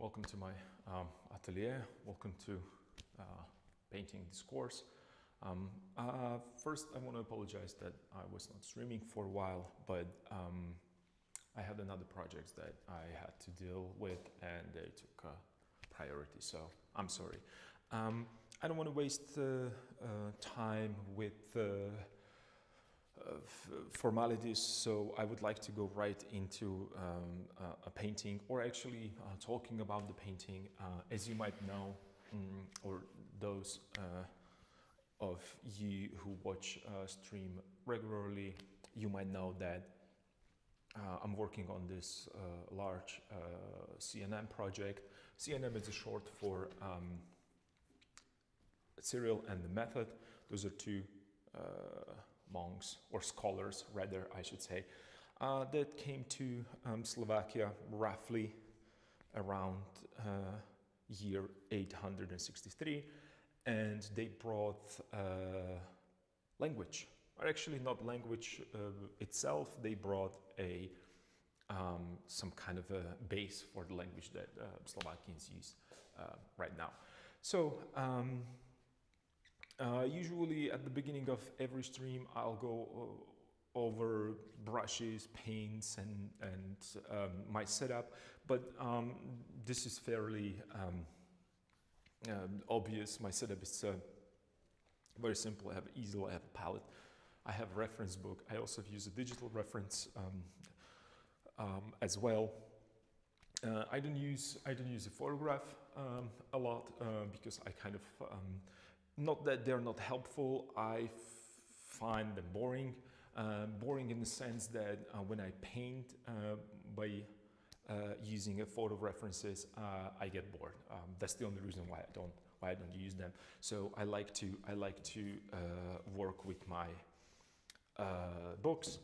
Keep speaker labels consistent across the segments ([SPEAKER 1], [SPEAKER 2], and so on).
[SPEAKER 1] Welcome to my atelier. Welcome to painting this course. First, I want to apologize that I was not streaming for a while, but I had another projects that I had to deal with and they took priority, so I'm sorry. I don't want to waste time with formalities, so I would like to go right into a painting, or actually talking about the painting. As you might know, or those of you who watch stream regularly, you might know that I'm working on this large CNM project. CNM is a short for Cyril and the Method. Those are two monks, or scholars rather, I should say, that came to Slovakia roughly around year 863, and they brought language, or actually not language itself. They brought a some kind of a base for the language that Slovakians use right now. So usually at the beginning of every stream, I'll go over brushes, paints, and my setup, but this is fairly obvious. My setup is very simple. I have an easel, I have a palette, I have a reference book. I also use a digital reference as well. I don't use a photograph a lot because I kind of not that they're not helpful, I find them boring. Boring in the sense that when I paint by using a photo references, I get bored. That's the only reason why I don't use them. So I like to work with my books.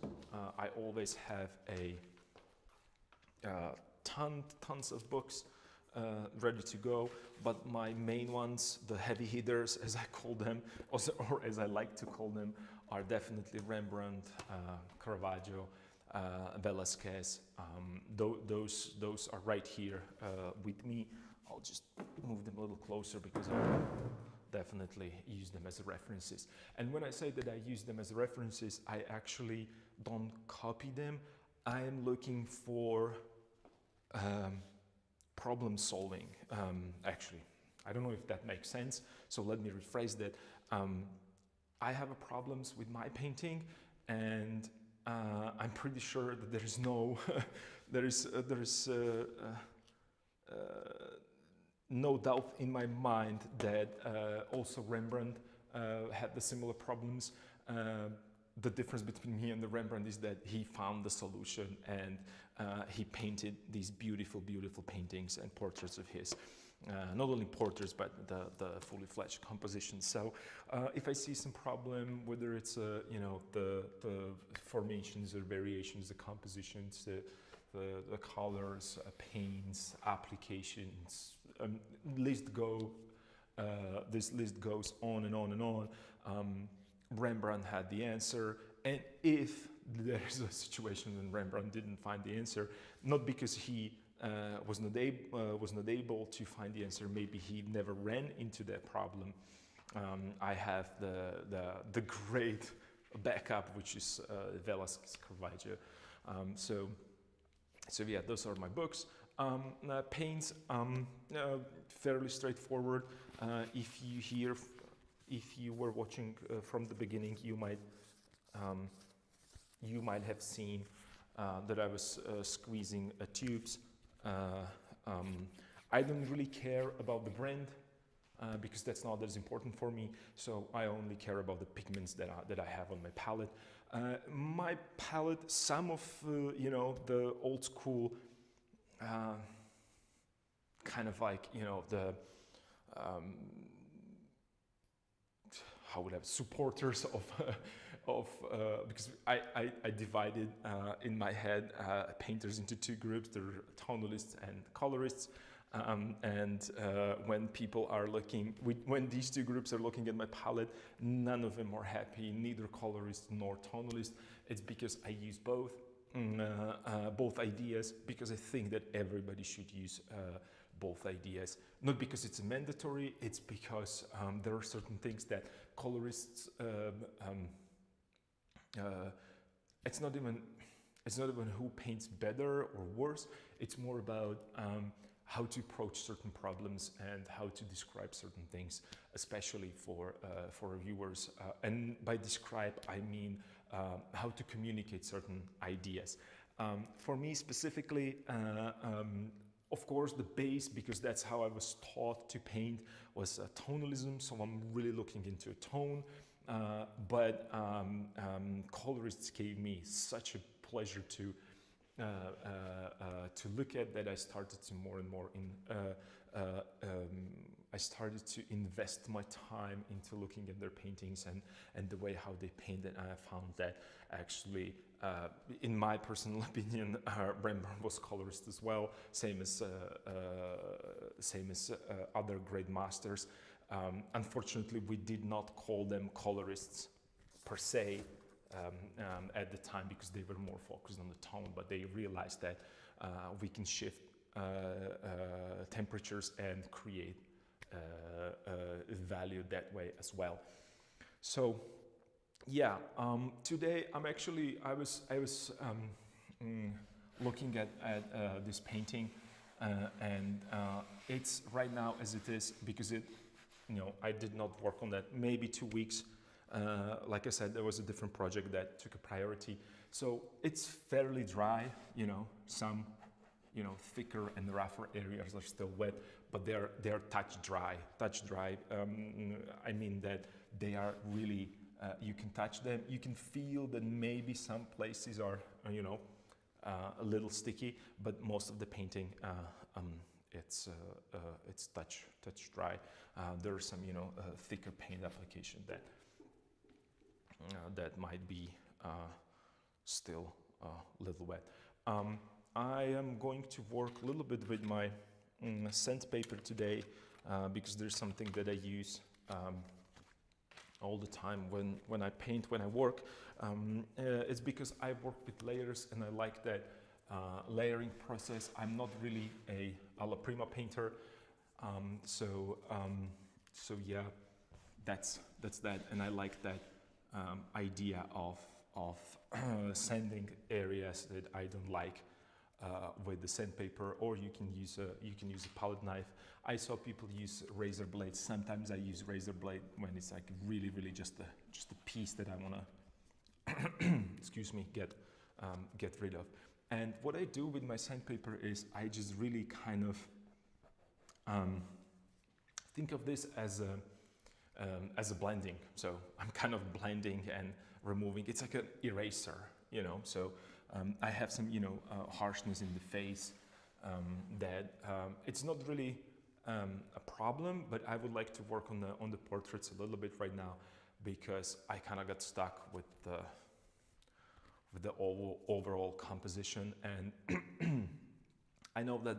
[SPEAKER 1] I always have a tons of books ready to go, but my main ones, the heavy hitters as I call them, or as I like to call them, are definitely Rembrandt, Caravaggio, Velázquez. Those are right here with me. I'll just move them a little closer because I definitely use them as references. And when I say that I use them as references, I actually don't copy them. I am looking for problem solving. Actually, I don't know if that makes sense, so let me rephrase that. I have problems with my painting, and I'm pretty sure that there is no no doubt in my mind that also Rembrandt had the similar problems. The difference between me and the Rembrandt is that he found the solution, and he painted these beautiful paintings and portraits of his. Not only portraits, but the fully fledged compositions. So if I see some problem, whether it's the formations or variations, the compositions, the colors, paints, applications, this list goes on and on and on. Rembrandt had the answer, and if there is a situation when Rembrandt didn't find the answer, not because he was not able to find the answer, maybe he never ran into that problem. I have the great backup, which is Velázquez, Caravaggio. So yeah, those are my books. Paints, fairly straightforward. If you were watching from the beginning, you might have seen that I was squeezing tubes. I don't really care about the brand because that's not as important for me. So I only care about the pigments that I have on my palette. My palette, some of the old school kind of like the how would I have supporters of because I divided in my head painters into two groups. There are tonalists and colorists, and when people are when these two groups are looking at my palette, none of them are happy, neither colorist nor tonalist. It's because I use both ideas, because I think that everybody should use both ideas. Not because it's mandatory, it's because there are certain things that colorists, it's not even who paints better or worse, it's more about how to approach certain problems and how to describe certain things, especially for reviewers. And by describe, I mean how to communicate certain ideas. For me specifically, of course, the base, because that's how I was taught to paint, was tonalism, so I'm really looking into a tone. But colorists gave me such a pleasure to look at that I started to more and more I started to invest my time into looking at their paintings and the way how they paint, and I found that actually, in my personal opinion, Rembrandt was colorist as well, same as other great masters. Unfortunately, we did not call them colorists per se at the time, because they were more focused on the tone, but they realized that we can shift temperatures and create value that way as well. So yeah, today I was looking at this painting, and it's right now as it is, because I did not work on that maybe 2 weeks. Like I said, there was a different project that took a priority. So it's fairly dry, some, thicker and rougher areas are still wet, but they're touch dry. I mean that they are really, you can touch them, you can feel that maybe some places are, a little sticky, but most of the painting, it's touch dry. There are some, thicker paint application that might be still a little wet. I am going to work a little bit with my sandpaper today, because there's something that I use all the time when I paint, when I work. It's because I work with layers and I like that layering process. I'm not really a alla prima painter, so yeah, that's that, and I like that idea of sanding areas that I don't like with the sandpaper, or you can use a palette knife. I saw people use razor blades. Sometimes I use razor blade when it's like really just a piece that I wanna excuse me, get rid of. And what I do with my sandpaper is I just really kind of think of this as a blending. So I'm kind of blending and removing. It's like an eraser, So I have some, harshness in the face that it's not really a problem, but I would like to work on the portraits a little bit right now, because I kind of got stuck with the overall composition, and I know that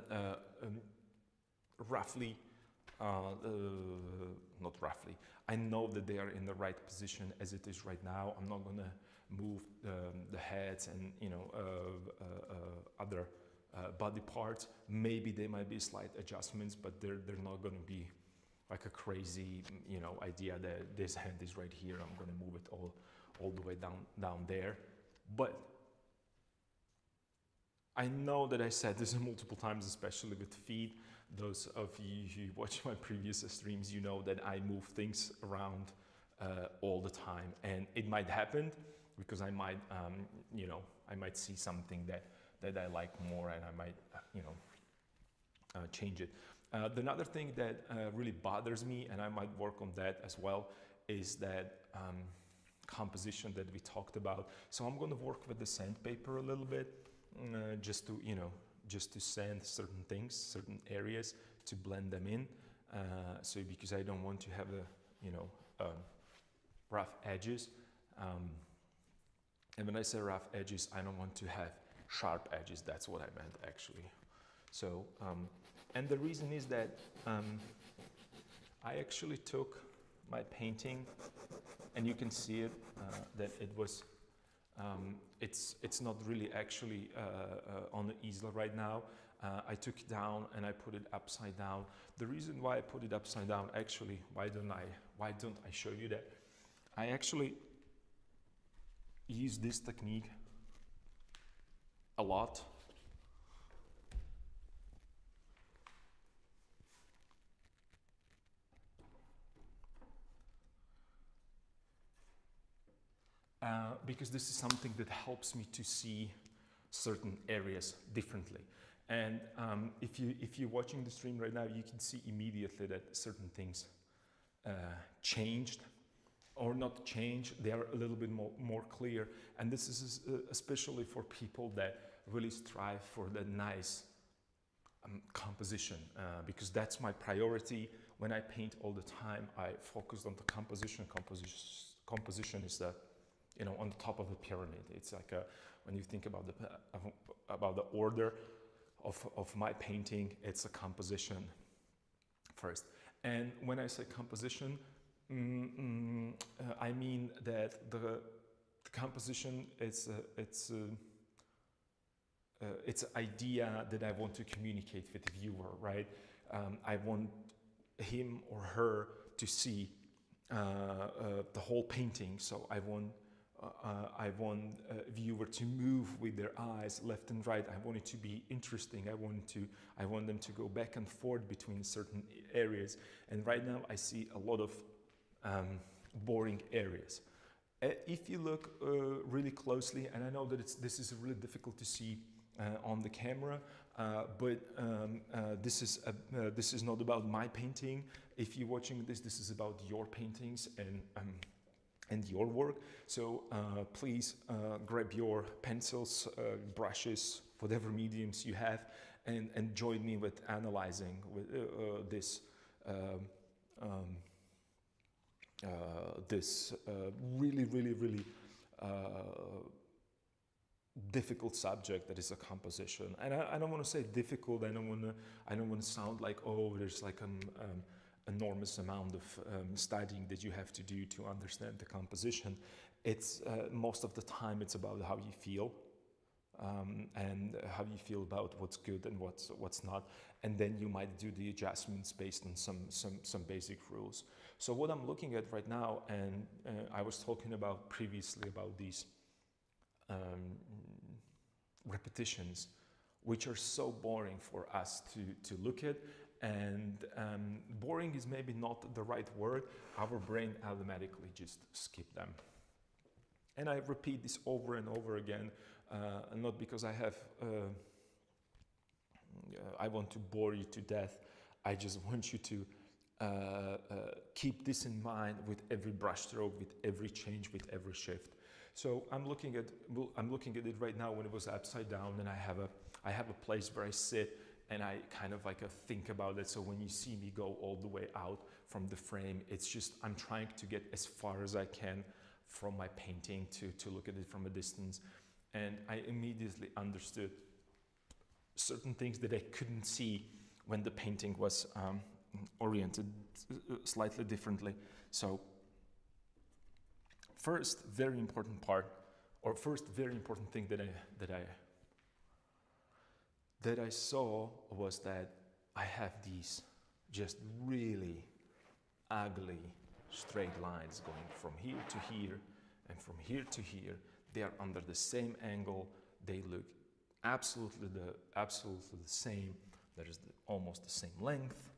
[SPEAKER 1] not roughly, I know that they are in the right position as it is right now. I'm not gonna move the heads and other body parts. Maybe there might be slight adjustments, but they're not gonna be like a crazy idea that this hand is right here, I'm gonna move it all the way down there. But I know that I said this multiple times, especially with feet. Those of you who watch my previous streams, you know that I move things around all the time, and it might happen because I might, I might see something that I like more, and I might, change it. Another thing that really bothers me, and I might work on that as well, is that composition that we talked about. So I'm going to work with the sandpaper a little bit, just to sand certain things, certain areas, to blend them in. So because I don't want to have rough edges. And when I say rough edges, I don't want to have sharp edges. That's what I meant, actually. So, and the reason is that I actually took my painting, and you can see it, that it was, it's not really actually on the easel right now. I took it down and I put it upside down. The reason why I put it upside down, actually, why don't I show you that? I actually use this technique a lot. Because this is something that helps me to see certain areas differently. And if you're watching the stream right now, you can see immediately that certain things changed, or not changed, they are a little bit more clear. And this is especially for people that really strive for the nice composition, because that's my priority. When I paint all the time, I focus on the composition. Composition is the, on the top of the pyramid. It's like when you think about the order of my painting, it's a composition first. And when I say composition, I mean that the composition, it's an idea that I want to communicate with the viewer, right? I want him or her to see the whole painting. So I want a viewer to move with their eyes left and right. I want it to be interesting. I want them to go back and forth between certain areas. And right now I see a lot of boring areas. If you look really closely, and I know that this is really difficult to see on the camera, but this is not about my painting. If you're watching this is about your paintings and your work. So please grab your pencils, brushes, whatever mediums you have, and join me with analyzing with this really difficult subject that is a composition. And I don't want to say difficult. I don't want to sound like, oh, there's like an enormous amount of studying that you have to do to understand the composition. It's most of the time it's about how you feel, and how you feel about what's good and what's not, and then you might do the adjustments based on some basic rules. So what I'm looking at right now, and I was talking about previously about these repetitions, which are so boring for us to look at. And boring is maybe not the right word. Our brain automatically just skip them. And I repeat this over and over again, not because I want to bore you to death. I just want you to keep this in mind with every brushstroke, with every change, with every shift. So I'm looking at it right now when it was upside down, and I have a place where I sit and I kind of like think about it. So when you see me go all the way out from the frame, it's just I'm trying to get as far as I can from my painting to look at it from a distance. And I immediately understood certain things that I couldn't see when the painting was oriented slightly differently. So first very important thing that I saw was that I have these just really ugly straight lines going from here to here and from here to here. They are under the same angle. They look absolutely the same. There is almost the same length,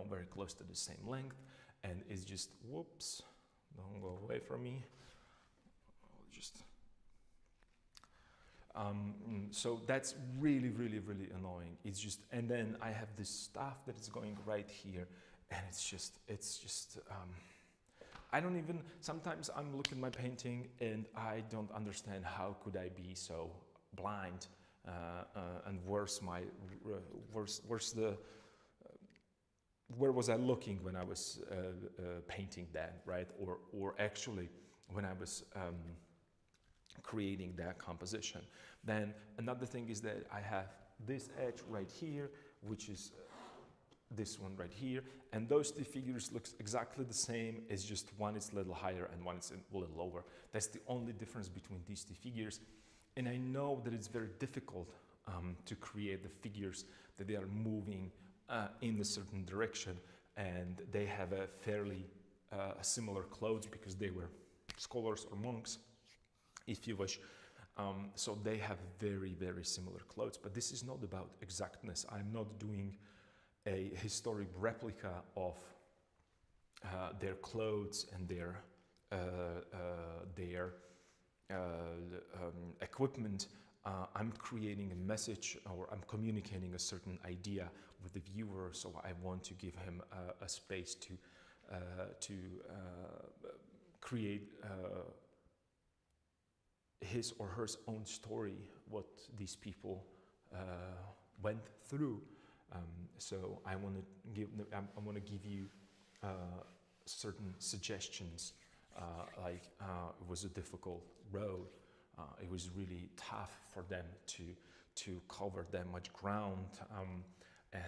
[SPEAKER 1] very close to the same length. And it's just, whoops, don't go away from me. So that's really annoying. It's just, and then I have this stuff that is going right here, and it's just I don't even, sometimes I'm looking at my painting and I don't understand how could I be so blind, and where was I looking when I was painting that, right? Or actually when I was creating that composition. Then another thing is that I have this edge right here, which is this one right here, and those two figures looks exactly the same. It's just one is a little higher and one is a little lower. That's the only difference between these two figures. And I know that it's very difficult to create the figures that they are moving in a certain direction, and they have a fairly similar clothes because they were scholars or monks, if you wish. So they have very, very similar clothes, but this is not about exactness. I'm not doing a historic replica of their clothes and their equipment. I'm creating a message, or I'm communicating a certain idea with the viewer, so I want to give him a space to create his or her own story, what these people went through. So I want to give you certain suggestions. Like it was a difficult road. It was really tough for them to cover that much ground. And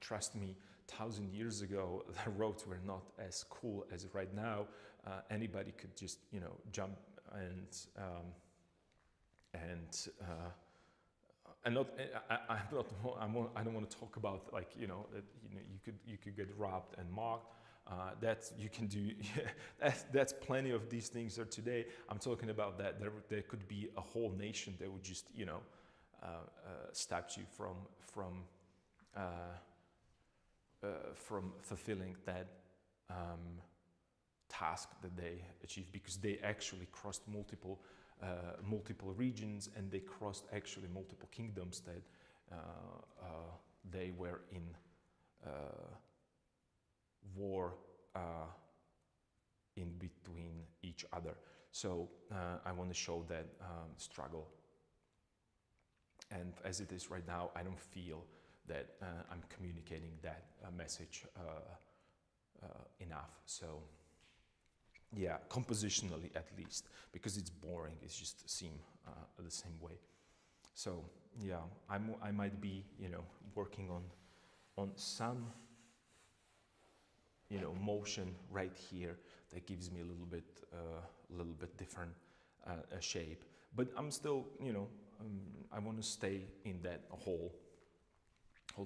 [SPEAKER 1] trust me, 1,000 years ago, the roads were not as cool as right now. Anybody could just, jump and not. I don't want to talk about you could get robbed and mocked. That you can do. That's plenty of these things are today. I'm talking about that there could be a whole nation that would just stop you from fulfilling that task that they achieved, because they actually crossed multiple regions, and they crossed actually multiple kingdoms that they were in war in between each other. So I want to show that struggle. And as it is right now, I don't feel that I'm communicating that message enough. So yeah, compositionally at least, because it's boring. It's just seem the same way. So yeah, I might be working on some motion right here that gives me a little bit different shape. But I'm still I want to stay in that whole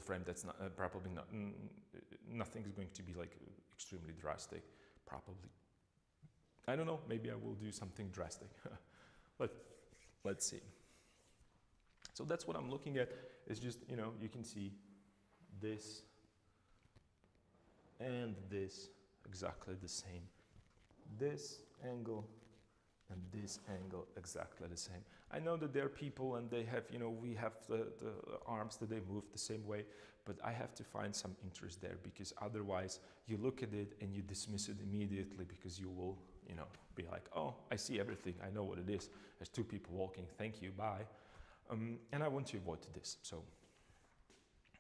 [SPEAKER 1] frame. That's not probably not nothing is going to be like extremely drastic. Probably, I don't know. Maybe I will do something drastic. Let's see. So that's what I'm looking at. It's just you can see this and this exactly the same. This angle and this angle exactly the same. I know that there are people and they have, we have the arms that they move the same way, but I have to find some interest there, because otherwise you look at it and you dismiss it immediately, because you will, be like, oh, I see everything. I know what it is. There's two people walking. Thank you. Bye. And I want to avoid this. So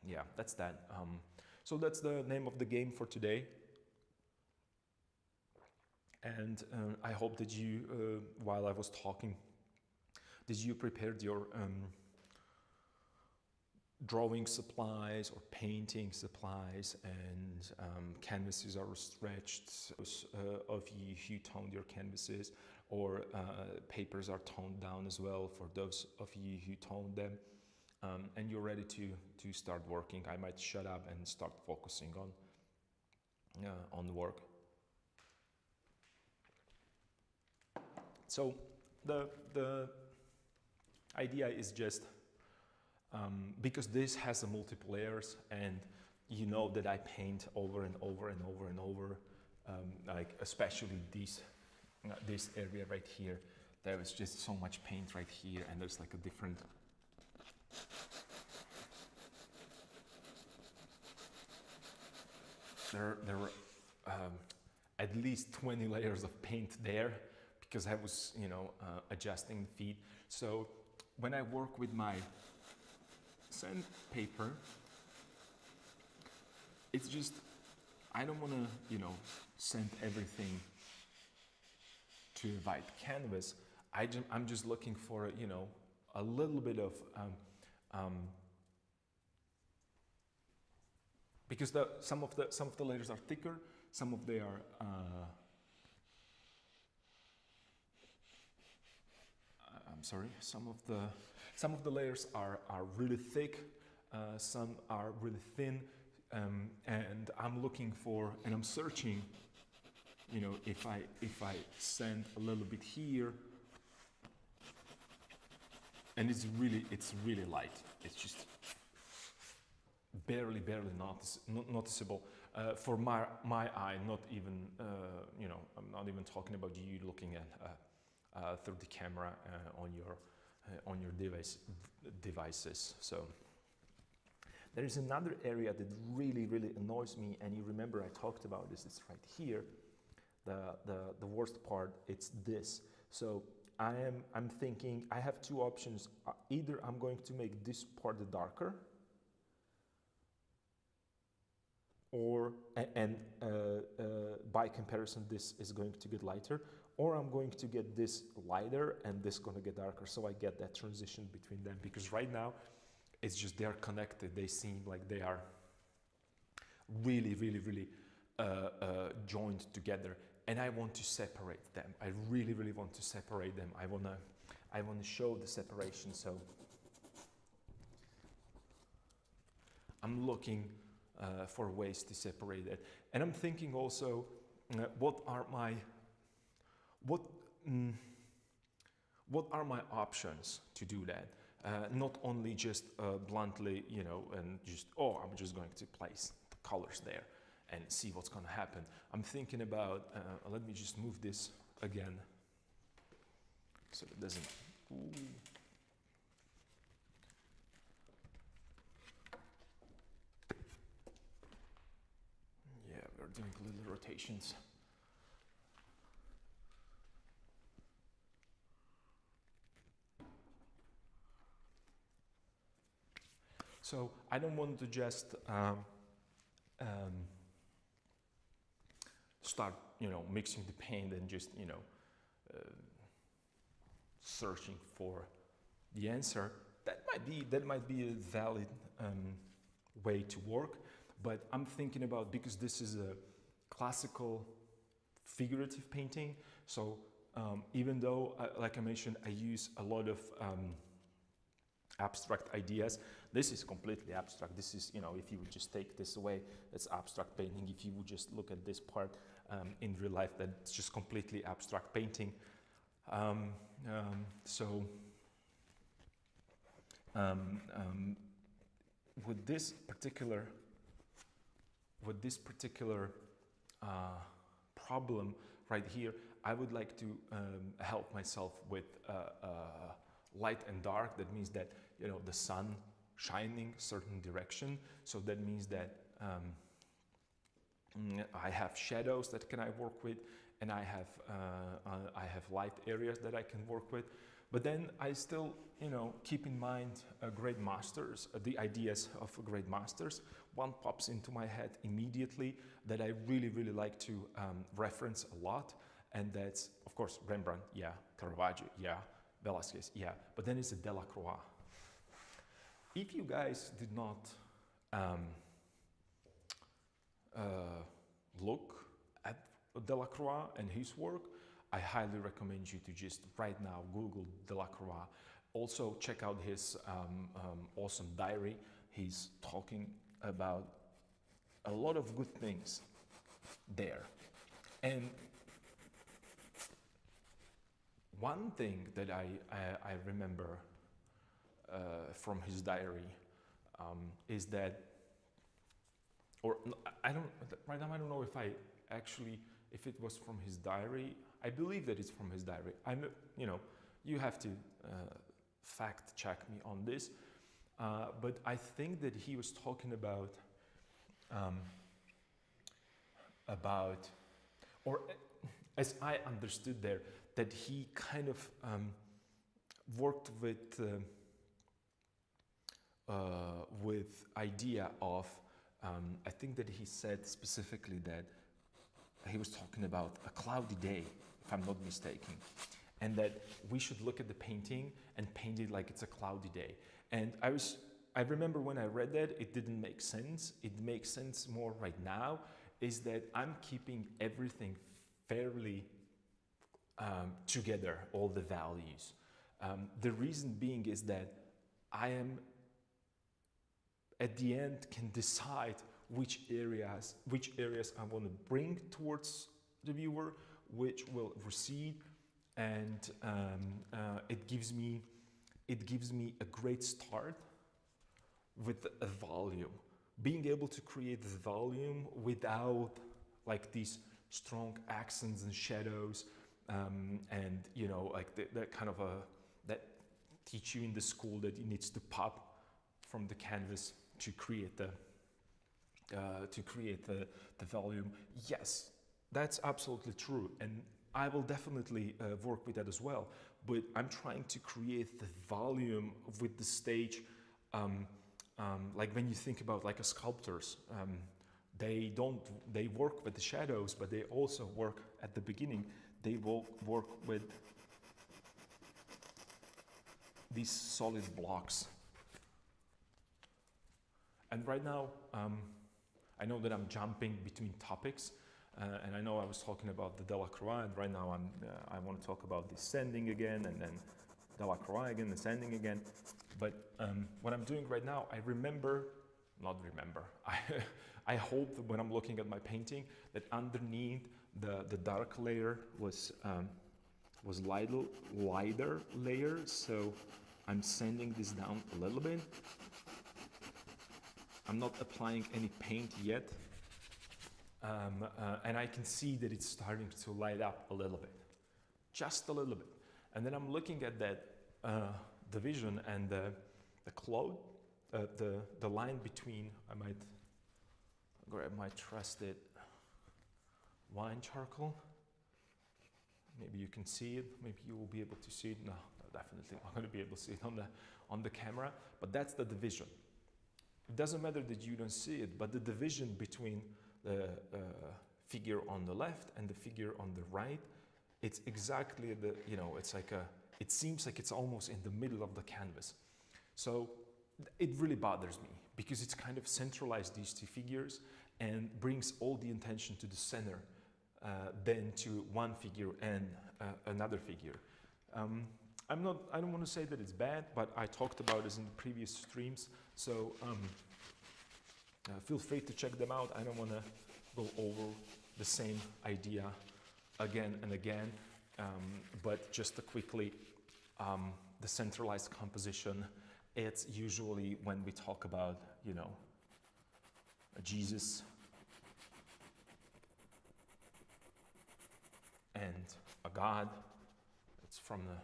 [SPEAKER 1] yeah, that's that. So that's the name of the game for today. And I hope that you, while I was talking, that you prepared your drawing supplies or painting supplies, and canvases are stretched. Of you who toned your canvases, or papers are toned down as well for those of you who toned them. And you're ready to start working. I might shut up and start focusing on work. So the idea is just because this has multiple layers, and you know that I paint over and over and over and over, like especially this area right here. There is just so much paint right here, and there's like a different. There were at least 20 layers of paint there, because I was, adjusting the feed. So when I work with my sandpaper, it's just, I don't want to, sand everything to a white canvas. I'm just looking for, a little bit of, because some of the layers are thicker, some of they are sorry, some of the layers are really thick, some are really thin, and I'm looking for, and I'm searching, you know, if I sand a little bit here, and it's really light. It's just barely noticeable for my eye. Not even you know, I'm not even talking about you looking at through the camera on your devices. So there is another area that really annoys me, and you remember I talked about this. It's right here. The worst part, it's this. So I'm thinking I have two options. Either I'm going to make this part darker, or by comparison this is going to get lighter, or I'm going to get this lighter and this going to get darker, so I get that transition between them, because right now it's just they're connected. They seem like they are really joined together, and I want to separate them. I really want to separate them. I want to show the separation. So I'm looking for ways to separate it, and I'm thinking also what are my options to do that. Not only just bluntly, you know, and just, oh, I'm just going to place the colors there and see what's going to happen. I'm thinking about, let me just move this again so it doesn't, ooh. Yeah, we're doing little rotations. So I don't want to just start, you know, mixing the paint and just, you know, searching for the answer. That might be a valid way to work, but I'm thinking about, because this is a classical figurative painting, so even though, like I mentioned, I use a lot of abstract ideas. This is completely abstract. This is, you know, if you would just take this away, it's abstract painting. If you would just look at this part in real life, that's just completely abstract painting. With this particular problem right here, I would like to help myself with light and dark. That means that, you know, the sun shining certain direction. So that means that I have shadows that I work with, and I have light areas that I can work with. But then I still, you know, keep in mind great masters, the ideas of great masters. One pops into my head immediately that I really like to reference a lot, and that's, of course, Rembrandt, yeah, Caravaggio, yeah, Velázquez, yeah, but then it's a Delacroix. If you guys did not look at Delacroix and his work, I highly recommend you to just right now Google Delacroix. Also check out his awesome diary. He's talking about a lot of good things there. And one thing that I remember from his diary is that, or I don't, right now I don't know if if it was from his diary. I believe that it's from his diary. You know, you have to fact check me on this, but I think that he was talking about, or as I understood there, that he kind of worked with idea of, I think that he said specifically that he was talking about a cloudy day, if I'm not mistaken, and that we should look at the painting and paint it like it's a cloudy day. And I remember when I read that, it didn't make sense. It makes sense more right now, is that I'm keeping everything fairly together, all the values. The reason being is that I am, at the end, can decide which areas I want to bring towards the viewer, which will recede, and it gives me a great start with a volume. Being able to create the volume without like these strong accents and shadows, and like that kind of that teach you in the school that it needs to pop from the canvas to create the volume. Yes, that's absolutely true, and I will definitely work with that as well. But I'm trying to create the volume with the stage. Like when you think about like a sculptors, they work with the shadows, but they also work at the beginning. They will work with these solid blocks. And right now, I know that I'm jumping between topics, and I know I was talking about the Delacroix, and right now I want to talk about descending again, and then Delacroix again, ascending again. But what I'm doing right now, I hope that when I'm looking at my painting, that underneath the dark layer was lighter layer. So I'm sanding this down a little bit. I'm not applying any paint yet, and I can see that it's starting to light up a little bit, just a little bit. And then I'm looking at that division and the cloud, the line between. I might grab my trusted wine charcoal. Maybe you can see it. Maybe you will be able to see it. No, definitely not going to be able to see it on the camera. But that's the division. It doesn't matter that you don't see it, but the division between the figure on the left and the figure on the right, it's exactly it's like it seems like it's almost in the middle of the canvas. So it really bothers me because it's kind of centralized these two figures and brings all the attention to the center, than to one figure and another figure. I don't want to say that it's bad, but I talked about this in the previous streams, so feel free to check them out. I don't want to go over the same idea again and again, but just to quickly, the centralized composition, it's usually when we talk about, Jesus and a God. It's from the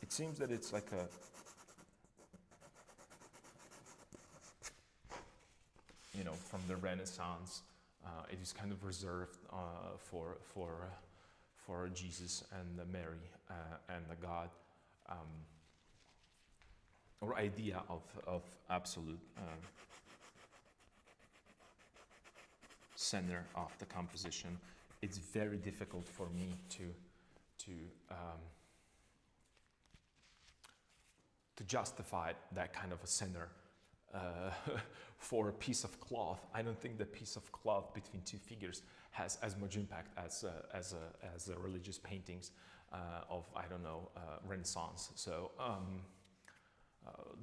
[SPEAKER 1] it seems that it's like from the Renaissance. It is kind of reserved for Jesus and Mary and the God, or idea of absolute center of the composition. It's very difficult for me to justify that kind of a center for a piece of cloth. I don't think the piece of cloth between two figures has as much impact as religious paintings of Renaissance. So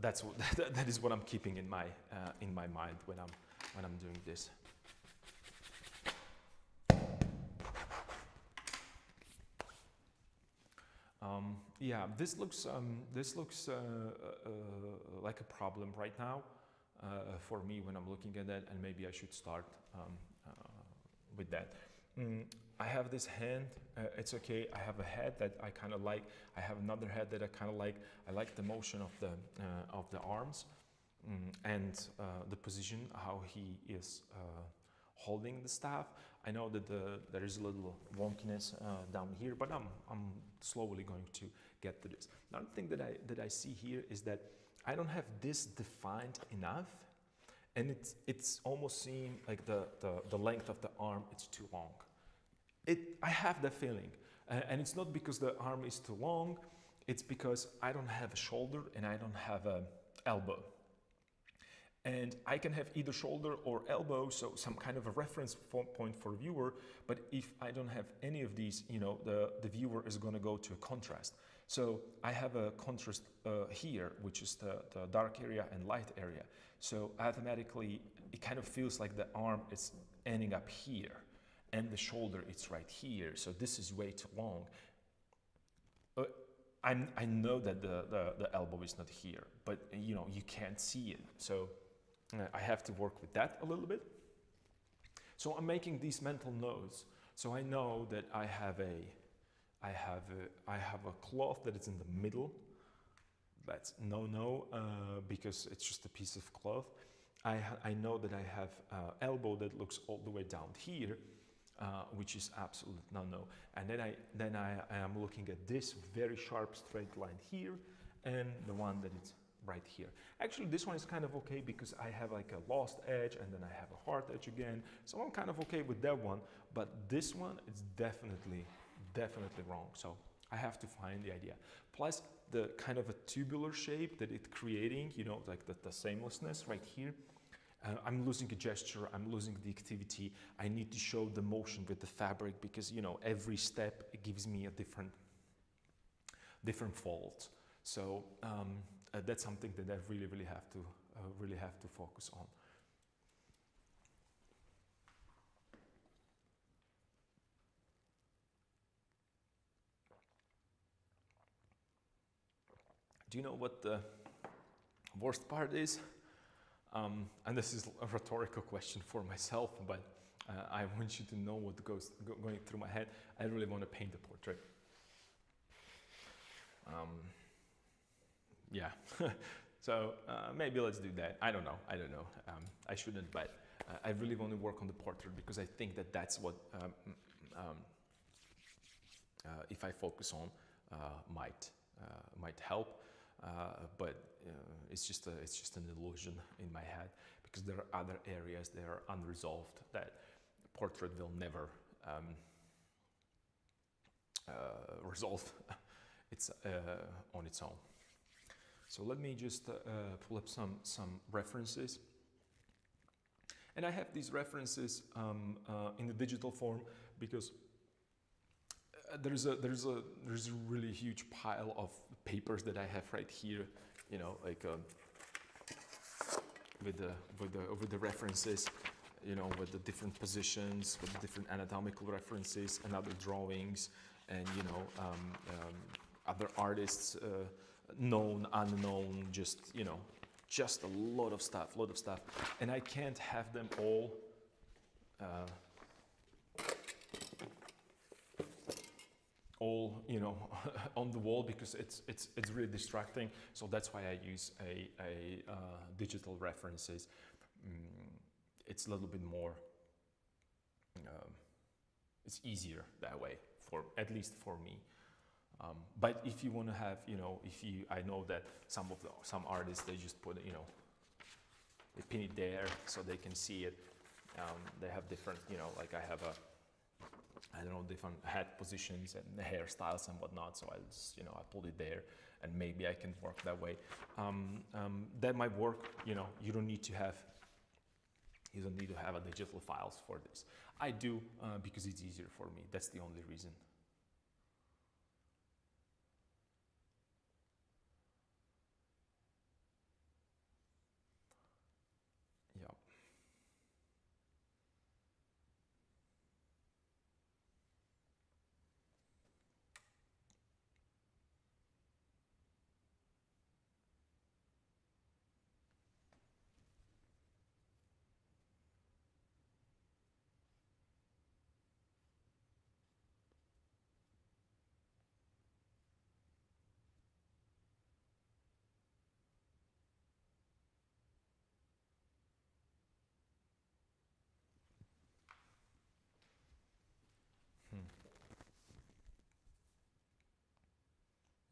[SPEAKER 1] that is what I'm keeping in my mind when I'm doing this. Yeah, this looks like a problem right now for me when I'm looking at that, and maybe I should start with that. I have this hand, it's okay. I have a head that I kind of like. I have another head that I kind of like. I like the motion of the arms, and the position, how he is holding the staff. I know that there is a little wonkiness down here, but I'm slowly going to get to this. Another thing that I see here is that I don't have this defined enough, and it's almost seem like the length of the arm, it's too long. I have that feeling, and it's not because the arm is too long, it's because I don't have a shoulder and I don't have a elbow. And I can have either shoulder or elbow, so some kind of a reference point for viewer. But if I don't have any of these, the viewer is going to go to a contrast. So I have a contrast here, which is the dark area and light area. So automatically, it kind of feels like the arm is ending up here, and the shoulder it's right here. So this is way too long. I know that the elbow is not here, but you can't see it. So I have to work with that a little bit. So I'm making these mental notes. So I know that I have a cloth that is in the middle. That's no, because it's just a piece of cloth. I know that I have elbow that looks all the way down here, which is absolute no. And then I am looking at this very sharp straight line here, and the one that is right here. Actually, this one is kind of okay because I have like a lost edge and then I have a hard edge again. So I'm kind of okay with that one, but this one is definitely wrong. So I have to find the idea. Plus the kind of a tubular shape that it's creating, like the sameness right here. I'm losing a gesture, I'm losing the activity. I need to show the motion with the fabric because, every step it gives me a different fold. So that's something that I really have to focus on. Do you know what the worst part is? And this is a rhetorical question for myself, but I want you to know what going through my head. I really want to paint a portrait. Yeah, so maybe let's do that. I don't know. I shouldn't, but I really want to work on the portrait because I think that that's what, if I focus on, might help. But it's just an illusion in my head because there are other areas that are unresolved that portrait will never resolve on its own. So let me just pull up some references. And I have these references in the digital form because there's a really huge pile of papers that I have right here, like with the references, with the different positions, with the different anatomical references and other drawings, and other artists, known, unknown, just a lot of stuff, and I can't have them all on the wall because it's really distracting. So that's why I use a digital references. It's a little bit more. It's easier that way, at least for me. But if you want to have, I know that some artists, they just put, they pin it there so they can see it. They have different, like I have different head positions and hairstyles and whatnot. So I just, I pulled it there, and maybe I can work that way. That might work. You don't need to have a digital files for this. I do because it's easier for me. That's the only reason.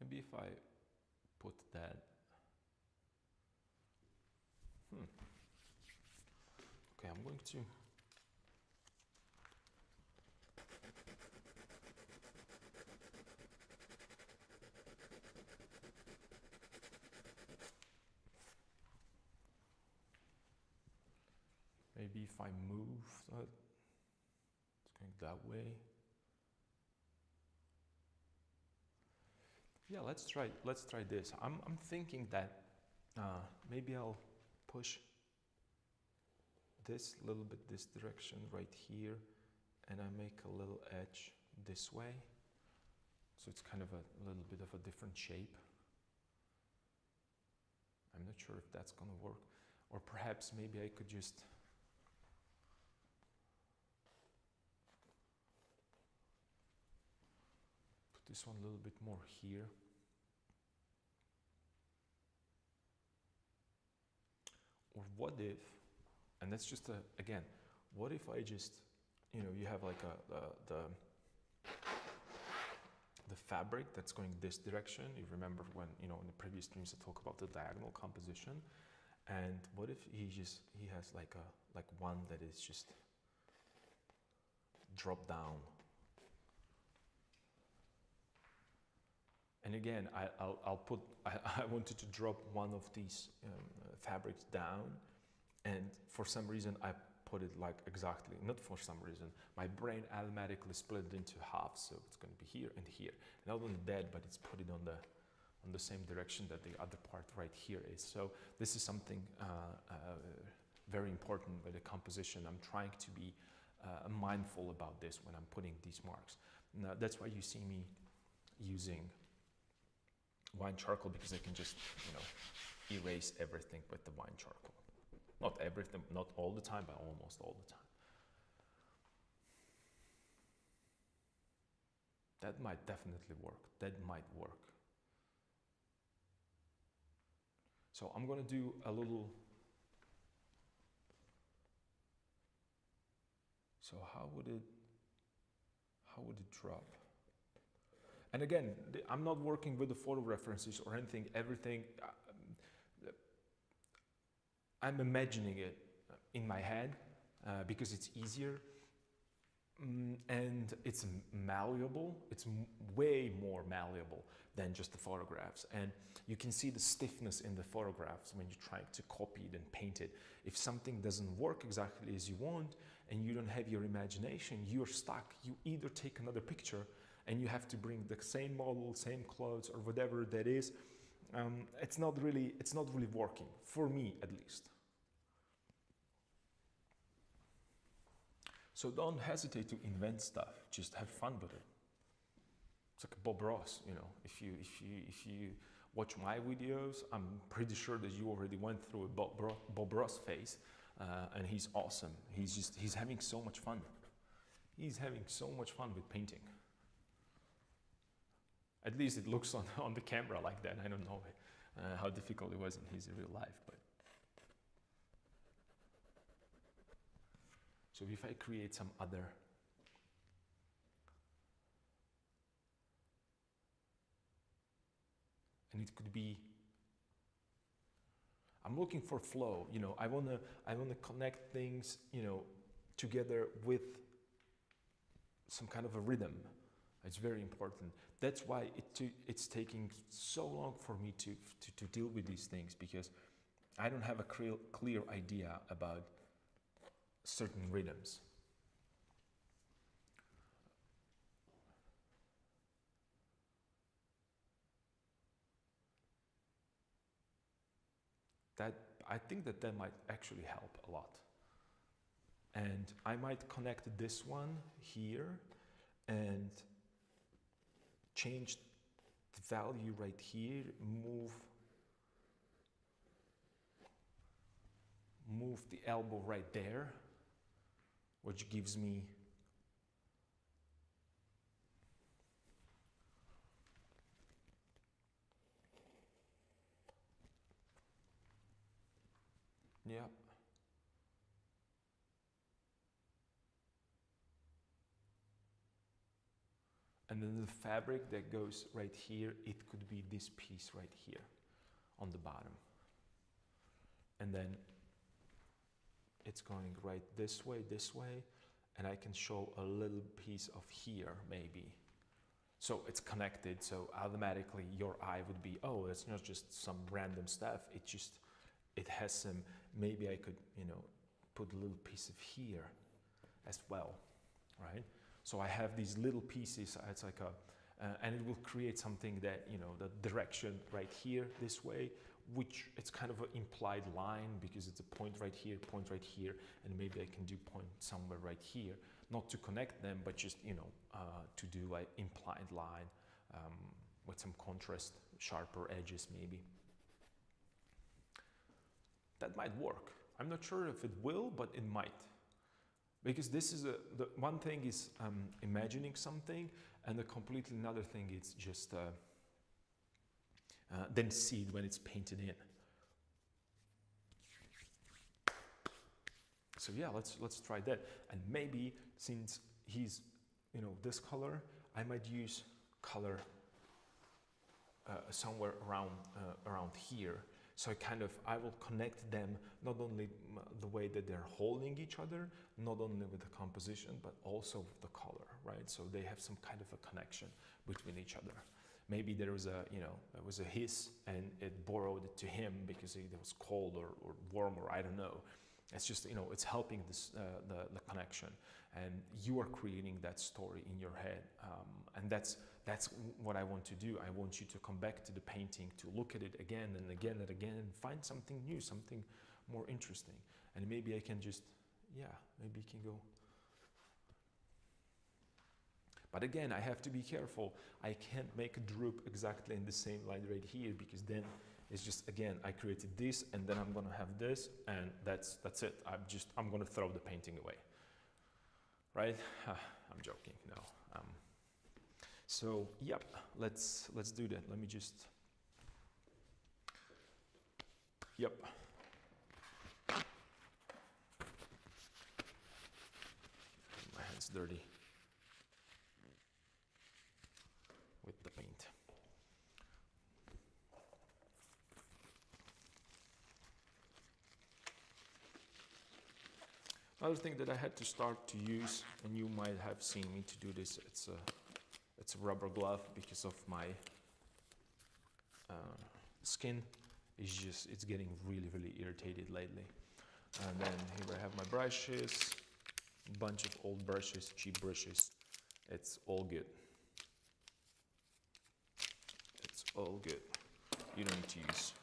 [SPEAKER 1] Maybe if I put that. Okay, I'm going to. Maybe if I move that, it's going that way. Yeah, let's try this. I'm thinking that maybe I'll push this little bit this direction right here, and I make a little edge this way. So it's kind of a little bit of a different shape. I'm not sure if that's gonna work. Or perhaps maybe I could just put this one a little bit more here. Or what if, and that's just again, what if I just, you know, you have like the fabric that's going this direction. You remember when, you know, in the previous streams I talk about the diagonal composition. And what if he has like one that is just drop down. And again, I wanted to drop one of these fabrics down, and for some reason I put it like exactly, not for some reason, my brain automatically split it into half, so it's going to be here and here. Not only that, but it's put it on the same direction that the other part right here is. So this is something very important with the composition. I'm trying to be mindful about this when I'm putting these marks. Now, that's why you see me using wine charcoal, because I can just, you know, erase everything with the wine charcoal. Not everything, not all the time, but almost all the time. That might definitely work. That might work. So I'm going to do a little. So how would it drop? And again, I'm not working with the photo references or anything. Everything, I'm imagining it in my head because it's easier. And it's malleable. It's way more malleable than just the photographs. And you can see the stiffness in the photographs when you're trying to copy it and paint it. If something doesn't work exactly as you want and you don't have your imagination, you're stuck. You either take another picture and you have to bring the same model, same clothes, or whatever that is. It's not really working, for me at least. So don't hesitate to invent stuff. Just have fun with it. It's like Bob Ross, you know. If you watch my videos, I'm pretty sure that you already went through a Bob Ross phase, and he's awesome. He's having so much fun. He's having so much fun with painting. At least it looks on the camera like that. I don't know how difficult it was in his real life, but. So if I create some other, and it could be, I'm looking for flow, you know, I wanna connect things, you know, together with some kind of a rhythm. It's very important. That's why it's taking so long for me to deal with these things, because I don't have a clear idea about certain rhythms. I think that might actually help a lot. And I might connect this one here and change the value right here, move the elbow right there, which gives me yeah. And then the fabric that goes right here, it could be this piece right here on the bottom. And then it's going right this way, and I can show a little piece of here maybe. So it's connected, so automatically your eye would be, oh, it's not just some random stuff, it has some, maybe I could, you know, put a little piece of here as well, right? So I have these little pieces, it's like a, and it will create something that, you know, the direction right here, this way, which it's kind of an implied line because it's a point right here, and maybe I can do point somewhere right here, not to connect them, but just, you know, to do like implied line with some contrast, sharper edges maybe. That might work. I'm not sure if it will, but it might. Because this is the one thing is imagining something, and the completely another thing is just then see it when it's painted in. So yeah, let's try that. And maybe since he's, you know, this color, I might use color somewhere around here. So I will connect them, not only the way that they're holding each other, not only with the composition, but also with the color, right? So they have some kind of a connection between each other. Maybe there was a, you know, it was a his and it borrowed it to him because it was cold or warm, or I don't know. It's just, you know, it's helping this, the connection, and you are creating that story in your head. And that's what I want to do. I want you to come back to the painting, to look at it again and again and again, and find something new, something more interesting. And maybe I can just, yeah, maybe it can go. But again, I have to be careful. I can't make a droop exactly in the same line right here, because then it's just, again, I created this and then I'm gonna have this, and that's it. I'm gonna throw the painting away, right? I'm joking, no. So, yep, let's do that. Let me just, yep. My hand's dirty with the paint. Another thing that I had to start to use, and you might have seen me to do this, it's a rubber glove, because of my skin. It's getting really irritated lately. And then here I have my brushes, a bunch of old brushes, cheap brushes. It's all good. It's all good. You don't need to use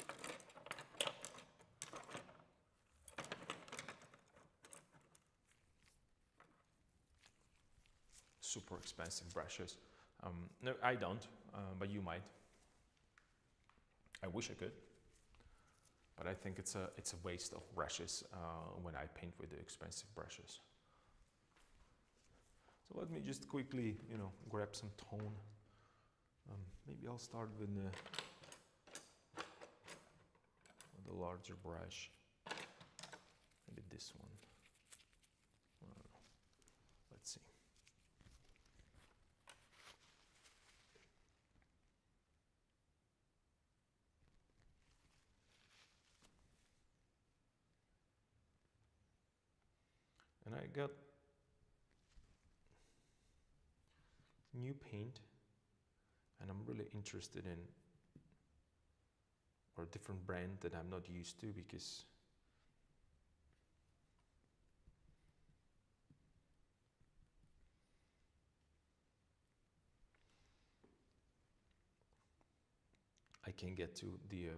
[SPEAKER 1] super expensive brushes. No, I don't, but you might. I wish I could, but I think it's a waste of brushes when I paint with the expensive brushes. So let me just quickly, you know, grab some tone. Maybe I'll start with the larger brush. Maybe this one. I don't know. Let's see. And I got new paint, and I'm really interested in, or a different brand that I'm not used to, because I can get to the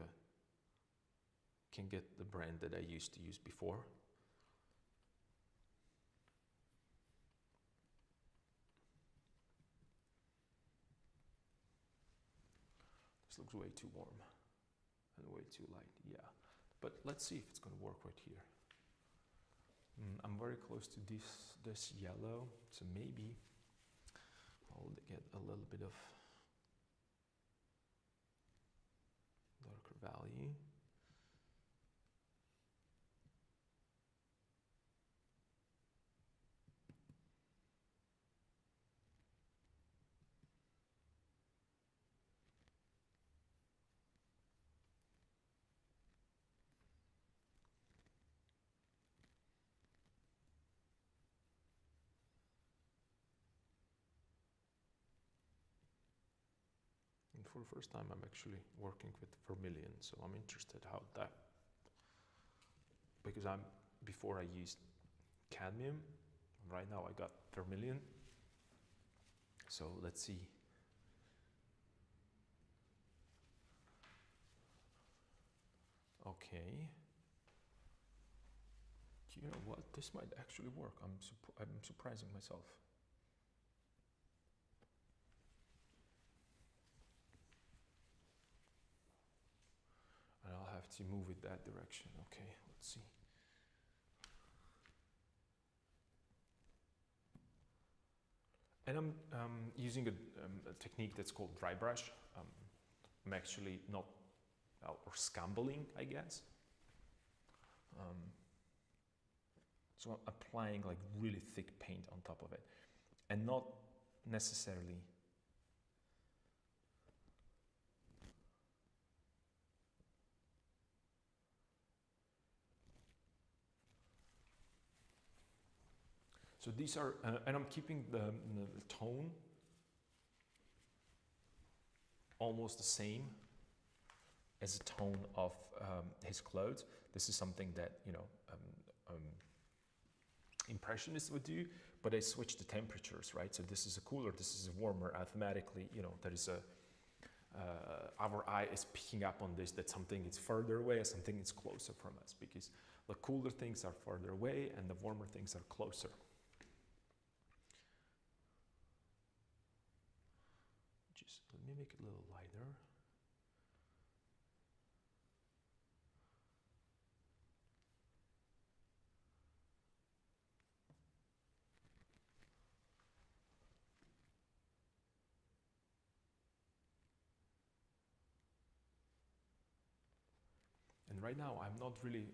[SPEAKER 1] brand that I used to use before. This looks way too warm and way too light, yeah. But let's see if it's gonna work right here. I'm very close to this yellow, so maybe I'll get a little bit of darker value. And for the first time, I'm actually working with vermilion, so I'm interested how that, because before I used cadmium. Right now I got vermilion. So let's see. Okay. You know what? This might actually work. I'm surprising myself. And I'll have to move it that direction. Okay, let's see. And I'm using a technique that's called dry brush. I'm actually not, or scumbling, I guess. So I'm applying like really thick paint on top of it, and not necessarily so these are, and I'm keeping the tone almost the same as the tone of his clothes. This is something that, you know, impressionists would do, but they switch the temperatures, right? So this is a cooler, this is a warmer. Automatically, you know, there is a our eye is picking up on this, that something is further away and something is closer from us, because the cooler things are further away and the warmer things are closer. Just let me make it a little lighter. And right now, I'm not really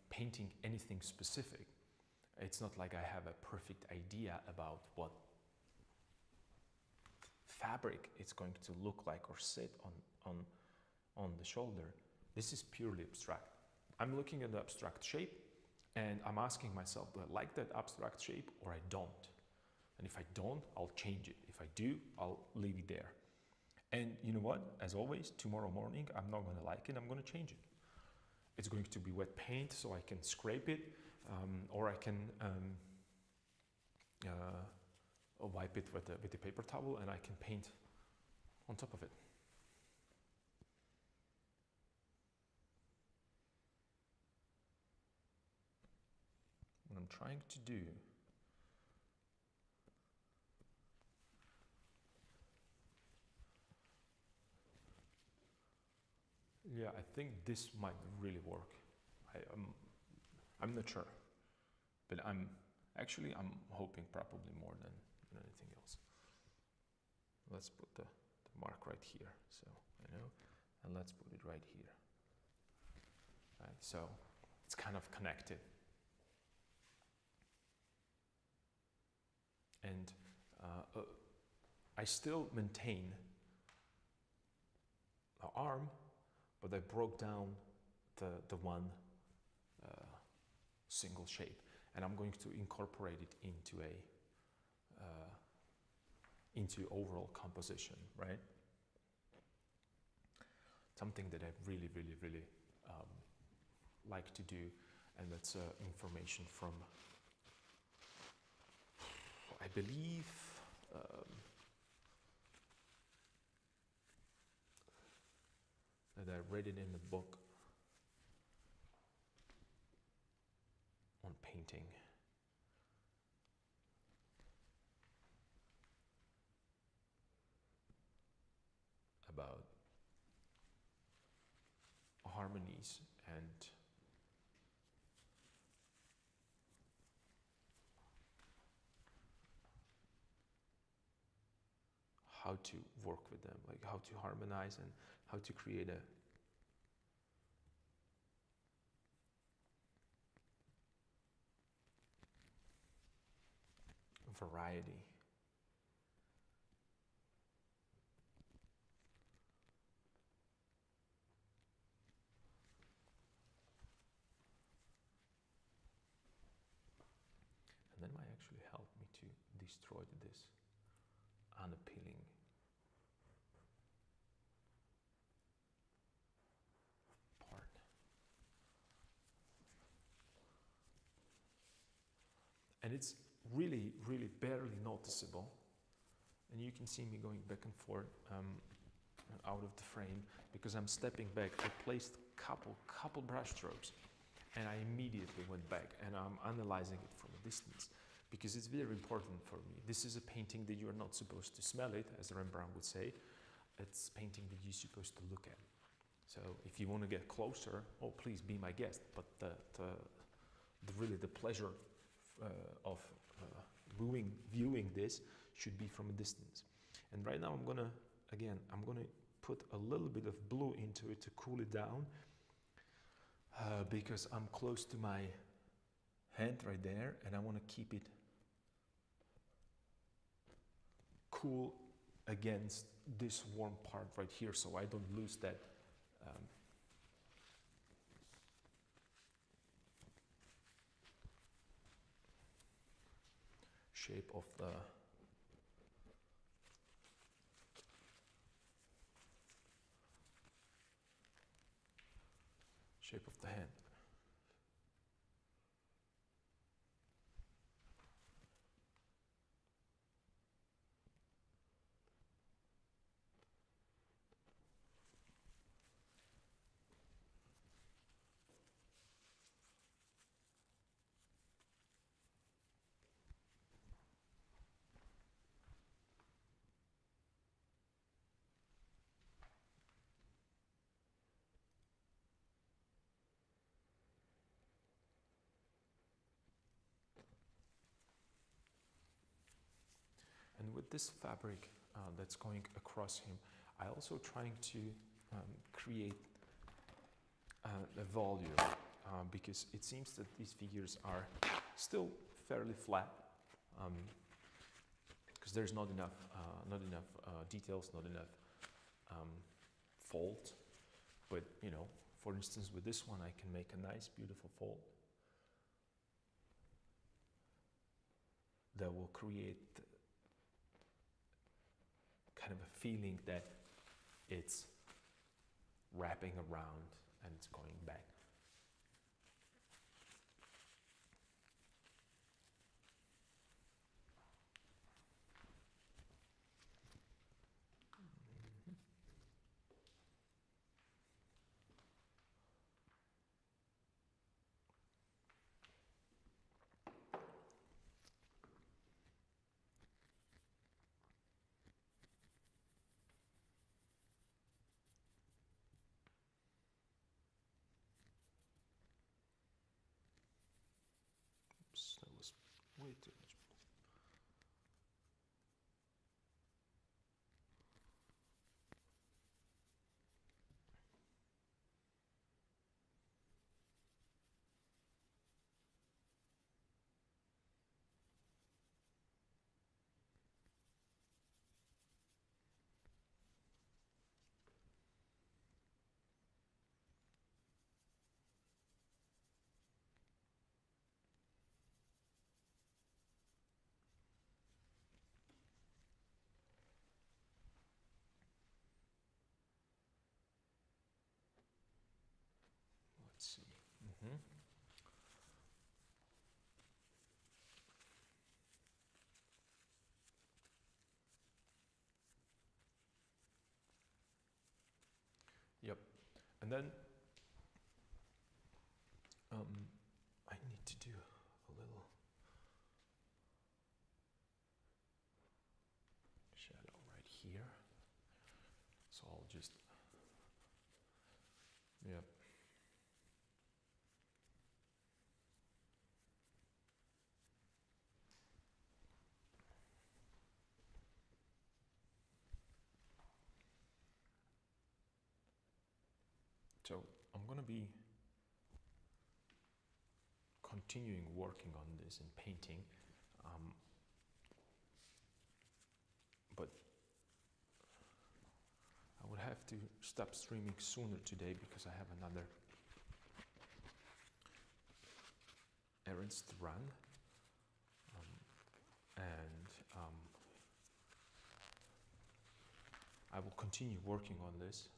[SPEAKER 1] painting anything specific. It's not like I have a perfect idea about what fabric it's going to look like or sit on the shoulder. This is purely abstract. I'm looking at the abstract shape and I'm asking myself, do I like that abstract shape or I don't? And if I don't, I'll change it. If I do, I'll leave it there. And you know what? As always, tomorrow morning, I'm not going to like it. I'm going to change it. It's going to be wet paint, so I can scrape it, or I can wipe it with a paper towel, and I can paint on top of it. What I'm trying to do yeah, I think this might really work. I'm not sure, but I'm hoping probably more than anything else. Let's put the mark right here, so I know, and let's put it right here. Right, so it's kind of connected. And I still maintain the arm, but I broke down the one single shape, and I'm going to incorporate it into overall composition, right? Something that I really like to do, and that's information from, I believe, that I read it in the book on painting. About harmonies and how to work with them, like how to harmonize and how to create a variety. And that might actually help me to destroy this unappealing part. and it's really, really barely noticeable. And you can see me going back and forth out of the frame because I'm stepping back. I placed couple brush strokes, and I immediately went back and I'm analyzing it from a distance because it's very important for me. This is a painting that you are not supposed to smell it, as Rembrandt would say. It's painting that you're supposed to look at. So if you want to get closer, oh, please be my guest. But really the pleasure of viewing this should be from a distance. And right now I'm gonna put a little bit of blue into it to cool it down because I'm close to my hand right there, and I want to keep it cool against this warm part right here, so I don't lose that shape of the hand. And with this fabric that's going across him, I also trying to create a volume because it seems that these figures are still fairly flat because there's not enough details, not enough fold. But you know, for instance, with this one, I can make a nice, beautiful fold that will create kind of a feeling that it's wrapping around and it's going back. Oops, that was way too much. Let's see. Yep. And then I need to do a little shadow right here. So I'll just, yep. So I'm going to be continuing working on this and painting, but I would have to stop streaming sooner today because I have another errands to run, and I will continue working on this.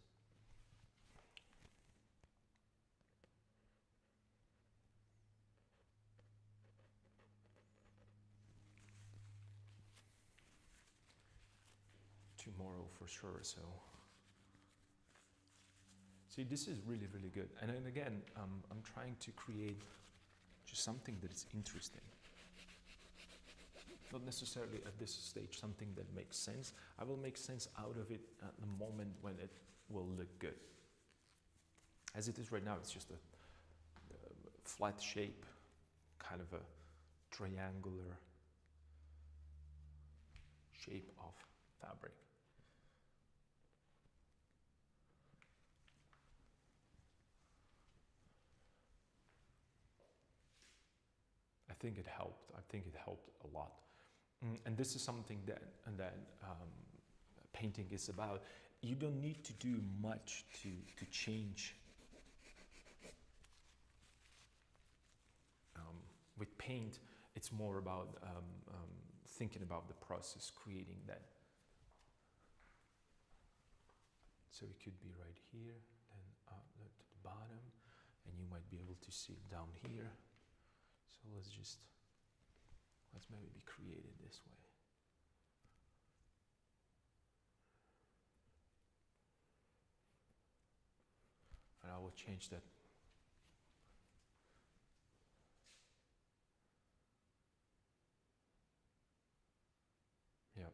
[SPEAKER 1] for sure. So see, this is really, really good. And then again, I'm trying to create just something that is interesting. Not necessarily at this stage something that makes sense. I will make sense out of it at the moment when it will look good. As it is right now, it's just a flat shape, kind of a triangular shape of fabric. I think it helped. I think it helped a lot. And this is something that painting is about. You don't need to do much to change. With paint, it's more about thinking about the process, creating that. So it could be right here, then up to the bottom, and you might be able to see it down here. So let's maybe be creative this way. And I will change that. Yeah.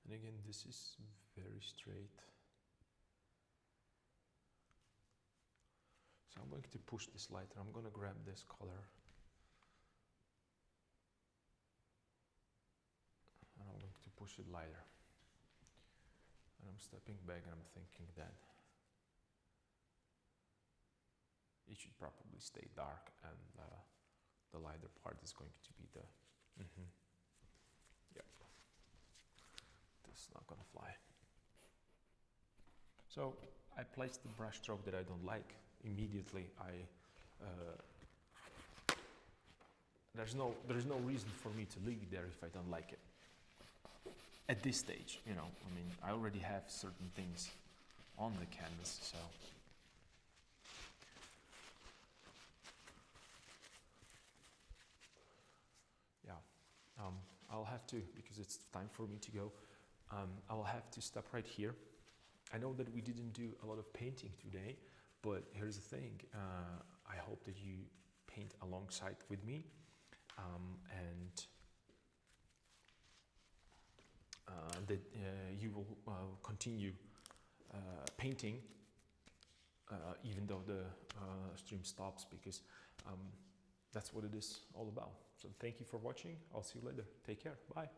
[SPEAKER 1] And again, this is very straight. So I'm going to push this lighter. I'm going to grab this color. And I'm going to push it lighter. And I'm stepping back and I'm thinking that it should probably stay dark, and the lighter part is going to be the... Yep. This is not going to fly. So I placed the brush stroke that I don't like. Immediately there's no reason for me to leave it there if I don't like it. At this stage, you know, I mean, I already have certain things on the canvas, so. Yeah, I'll have to, because it's time for me to go, I'll have to stop right here. I know that we didn't do a lot of painting today, but here's the thing, I hope that you paint alongside with me, and that you will continue painting even though the stream stops, because that's what it is all about. So thank you for watching. I'll see you later. Take care. Bye.